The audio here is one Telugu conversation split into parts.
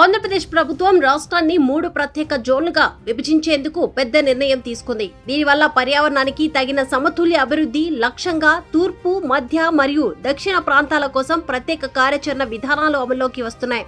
ఆంధ్రప్రదేశ్ ప్రభుత్వం రాష్ట్రాన్ని 3 ప్రత్యేక జోన్లుగా విభజించేందుకు పెద్ద నిర్ణయం తీసుకుంది. దీనివల్ల పర్యావరణానికి తగిన సమతుల్య అభివృద్ధి లక్ష్యంగా తూర్పు, మధ్య మరియు దక్షిణ ప్రాంతాల కోసం ప్రత్యేక కార్యాచరణ విధానాలు అమల్లోకి వస్తున్నాయి.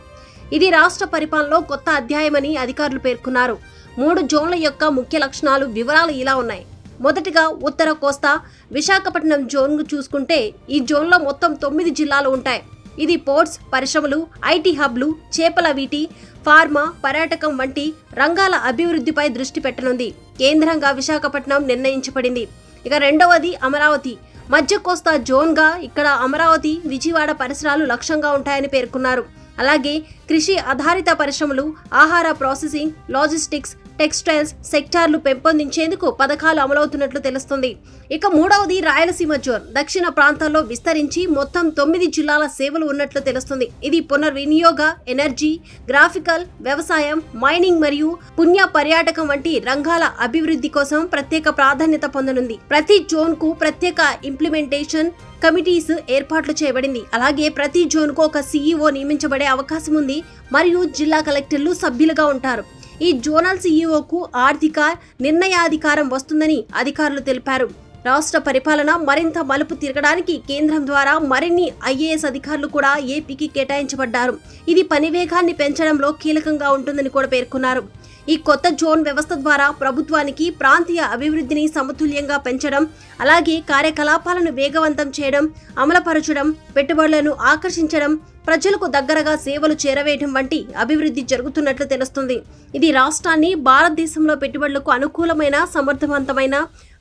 ఇది రాష్ట్ర పరిపాలనలో కొత్త అధ్యాయమని అధికారులు పేర్కొన్నారు. 3 జోన్ల యొక్క ముఖ్య లక్షణాలు వివరాలు ఇలా ఉన్నాయి. మొదటిగా ఉత్తర కోస్తా విశాఖపట్నం జోన్ చూసుకుంటే ఈ జోన్లో మొత్తం 9 జిల్లాలు ఉంటాయి. ఇది పోర్ట్స్, పరిశ్రమలు, ఐటీ హబ్లు, చేపల వీటి, ఫార్మా, పర్యాటకం వంటి రంగాల అభివృద్ధిపై దృష్టి పెట్టనుంది. కేంద్రంగా విశాఖపట్నం నిర్ణయించబడింది. ఇక రెండవది అమరావతి మధ్య కోస్తా జోన్గా ఇక్కడ అమరావతి, విజయవాడ పరిసరాలు లక్ష్యంగా ఉంటాయని పేర్కొన్నారు. అలాగే కృషి ఆధారిత పరిశ్రమలు, ఆహార ప్రాసెసింగ్, లాజిస్టిక్స్, టెక్స్టైల్స్ సెక్టార్లు పెంపొందించేందుకు పథకాలు అమలవుతున్నట్లు తెలుస్తుంది. ఇక మూడవది రాయలసీమ జోన్ దక్షిణ ప్రాంతాల్లో విస్తరించి మొత్తం 9 జిల్లాల సేవలు ఉన్నట్లు తెలుస్తుంది. ఇది పునర్వినియోగ, ఎనర్జీ, గ్రాఫికల్, వ్యవసాయం, మైనింగ్ మరియు పుణ్య పర్యాటకం వంటి రంగాల అభివృద్ధి కోసం ప్రత్యేక ప్రాధాన్యత పొందనుంది. ప్రతి జోన్ కు ప్రత్యేక ఇంప్లిమెంటేషన్ కమిటీస్ ఏర్పాట్లు చేయబడింది. అలాగే ప్రతి జోన్ కు ఒక సీఈఓ నియమించబడే అవకాశం ఉంది మరియు జిల్లా కలెక్టర్లు సభ్యులుగా ఉంటారు. ఈ జోనల్ సీఈఓకు ఆర్థిక నిర్ణయాధికారం వస్తుందని అధికారులు తెలిపారు. రాష్ట్ర పరిపాలన మరింత మలుపు తిరగడానికి కేంద్రం ద్వారా మరిన్ని ఐఏఎస్ అధికారులు కూడా ఏపీకి కేటాయించబడ్డారు. ఇది పని వేగాన్ని పెంచడంలో కీలకంగా ఉంటుందని కూడా పేర్కొన్నారు. ఈ కొత్త జోన్ వ్యవస్థ ద్వారా ప్రభుత్వానికి ప్రాంతీయ అభివృద్ధిని సమతుల్యంగా పెంచడం, అలాగే కార్యకలాపాలను వేగవంతం చేయడం, అమలుపరచడం, పెట్టుబడులను ఆకర్షించడం, ప్రజలకు దగ్గరగా సేవలు చేరవేయడం వంటి అభివృద్ధి జరుగుతున్నట్లు తెలుస్తుంది. ఇది రాష్ట్రాన్ని భారతదేశంలో పెట్టుబడులకు అనుకూలమైన, సమర్థవంతమైన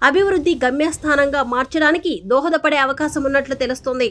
అభివృద్ధి గమ్యస్థానంగా మార్చడానికి దోహదపడే అవకాశం ఉన్నట్లు తెలుస్తుంది.